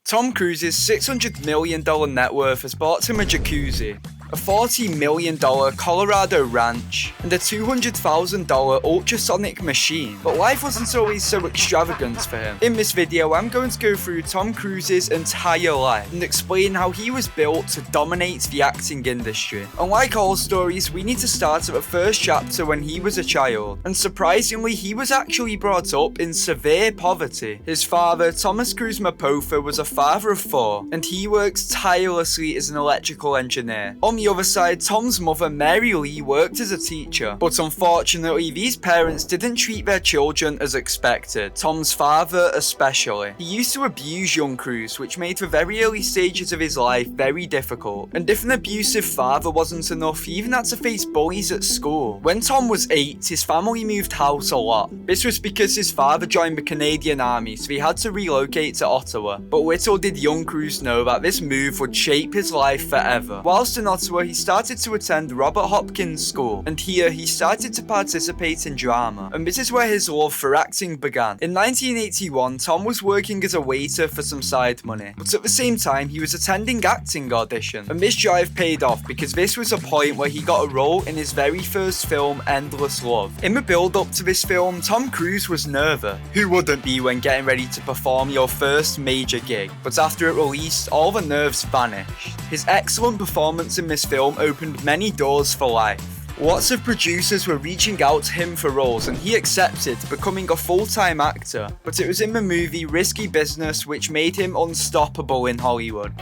Tom Cruise's $600 million net worth has bought him a jacuzzi, a $40 million Colorado ranch, and a $200,000 ultrasonic machine. But life wasn't always so extravagant for him. In this video, I'm going to go through Tom Cruise's entire life and explain how he was built to dominate the acting industry. And like all stories, we need to start at the first chapter when he was a child. And surprisingly, he was actually brought up in severe poverty. His father, Thomas Cruise Mapofa, was a father of four, and he works tirelessly as an electrical engineer. On the other side, Tom's mother, Mary Lee, worked as a teacher, but unfortunately, these parents didn't treat their children as expected, Tom's father especially. He used to abuse young Cruise, which made the very early stages of his life very difficult. And if an abusive father wasn't enough, he even had to face bullies at school. When Tom was 8, his family moved house a lot. This was because his father joined the Canadian Army, so he had to relocate to Ottawa. But little did young Cruise know that this move would shape his life forever. Whilst in Ottawa, he started to attend Robert Hopkins School, and here he started to participate in drama, and this is where his love for acting began. In 1981, Tom was working as a waiter for some side money, but at the same time he was attending acting auditions, and this drive paid off because this was a point where he got a role in his very first film, Endless Love. In the build up to this film, Tom Cruise was nervous. Who wouldn't be when getting ready to perform your first major gig? But after it released, all the nerves vanished. His excellent performance in this film opened many doors for life. Lots of producers were reaching out to him for roles, and he accepted, becoming a full-time actor. But it was in the movie Risky Business which made him unstoppable in Hollywood.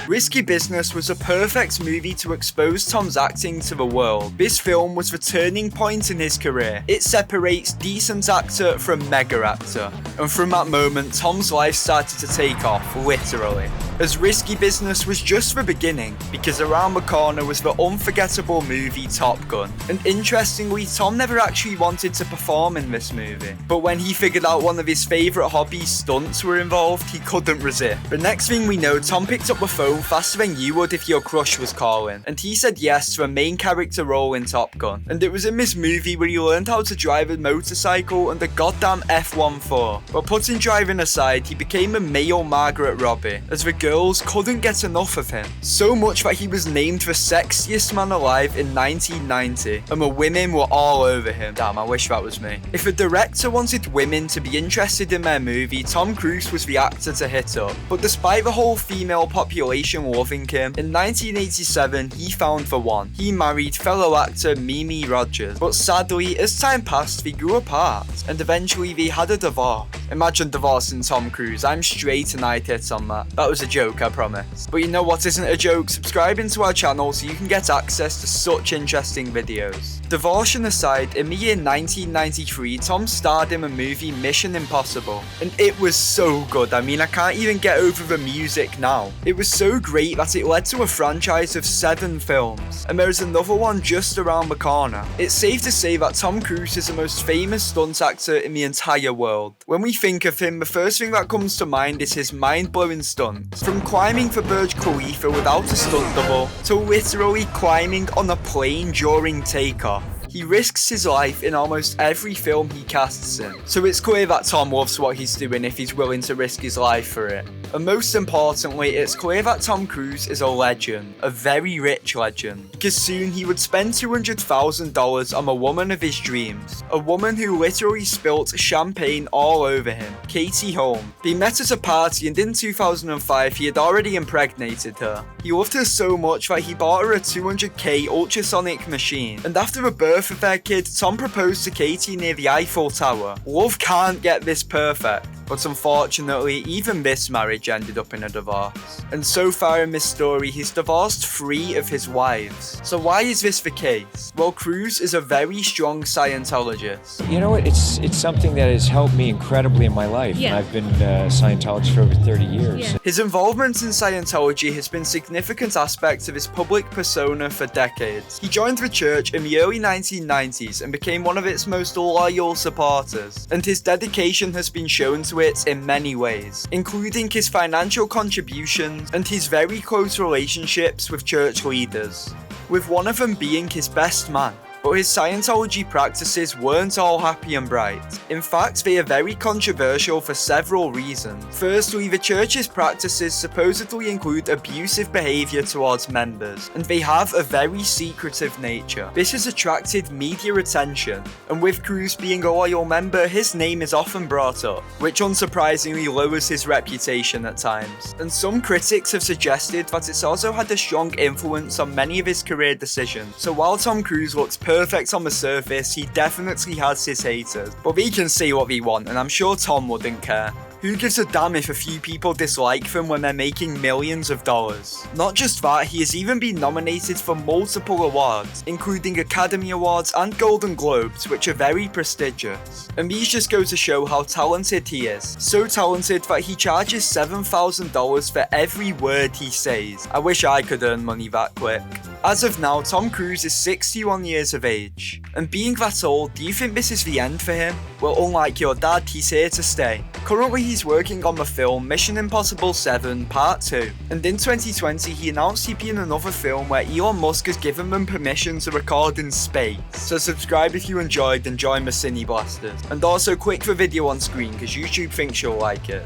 Risky Business was a perfect movie to expose Tom's acting to the world. This film was the turning point in his career. It separates decent actor from mega actor. And from that moment, Tom's life started to take off, literally. As Risky Business was just the beginning, because around the corner was the unforgettable movie Top Gun. And interestingly, Tom never actually wanted to perform in this movie. But when he figured out one of his favourite hobbies, stunts, were involved, he couldn't resist. The next thing we know, Tom picked up the phone faster than you would if your crush was calling, and he said yes to a main character role in Top Gun. And it was in this movie where he learned how to drive a motorcycle and a goddamn F-14. But putting driving aside, he became a male Margaret Robbie, as the girls couldn't get enough of him. So much that he was named the sexiest man alive in 1990, and the women were all over him. Damn, I wish that was me. If a director wanted women to be interested in their movie, Tom Cruise was the actor to hit up. But despite the whole female population loving him, in 1987 he found the one. He married fellow actor Mimi Rogers, but sadly as time passed they grew apart, and eventually they had a divorce. Imagine divorcing Tom Cruise. I'm straight and I hit on that. That was a joke, I promise. But you know what isn't a joke? Subscribing to our channel so you can get access to such interesting videos. Divorce aside, in the year 1993, Tom starred in a movie Mission Impossible, and it was so good. I mean, I can't even get over the music now. It was so great that it led to a franchise of 7 films, and there is another one just around the corner. It's safe to say that Tom Cruise is the most famous stunt actor in the entire world. When we think of him, the first thing that comes to mind is his mind-blowing stunts. From climbing for Burj Khalifa without a stunt double, to literally climbing on a plane during takeoff. He risks his life in almost every film he casts in, so it's clear that Tom loves what he's doing if he's willing to risk his life for it. And most importantly, it's clear that Tom Cruise is a legend, a very rich legend, because soon he would spend $200,000 on a woman of his dreams, a woman who literally spilt champagne all over him, Katie Holmes. They met at a party, and in 2005 he had already impregnated her. He loved her so much that he bought her a $200,000 ultrasonic machine, and after the birth of their kid, Tom proposed to Katie near the Eiffel Tower. Love can't get this perfect. But unfortunately, even this marriage ended up in a divorce. And so far in this story, he's divorced 3 of his wives. So why is this the case? Well, Cruise is a very strong Scientologist. You know what, it's something that has helped me incredibly in my life. Yeah. I've been a Scientologist for over 30 years. Yeah. His involvement in Scientology has been a significant aspect of his public persona for decades. He joined the church in the early 1990s and became one of its most loyal supporters. And his dedication has been shown to it in many ways, including his financial contributions and his very close relationships with church leaders, with one of them being his best man. But his Scientology practices weren't all happy and bright. In fact, they are very controversial for several reasons. Firstly, the church's practices supposedly include abusive behaviour towards members, and they have a very secretive nature. This has attracted media attention, and with Cruz being a loyal member, his name is often brought up, which unsurprisingly lowers his reputation at times. And some critics have suggested that it's also had a strong influence on many of his career decisions. So while Tom Cruise looks perfect on the surface, he definitely has his haters. But they can say what they want, and I'm sure Tom wouldn't care. Who gives a damn if a few people dislike them when they're making millions of dollars? Not just that, he has even been nominated for multiple awards, including Academy Awards and Golden Globes, which are very prestigious. And these just go to show how talented he is. So talented that he charges $7,000 for every word he says. I wish I could earn money that quick. As of now, Tom Cruise is 61 years of age. And being that old, do you think this is the end for him? Well, unlike your dad, he's here to stay. Currently, he's working on the film Mission Impossible 7 Part 2. And in 2020, he announced he'd be in another film where Elon Musk has given them permission to record in space. So subscribe if you enjoyed and join the Cine Blasters. And also click the video on screen because YouTube thinks you'll like it.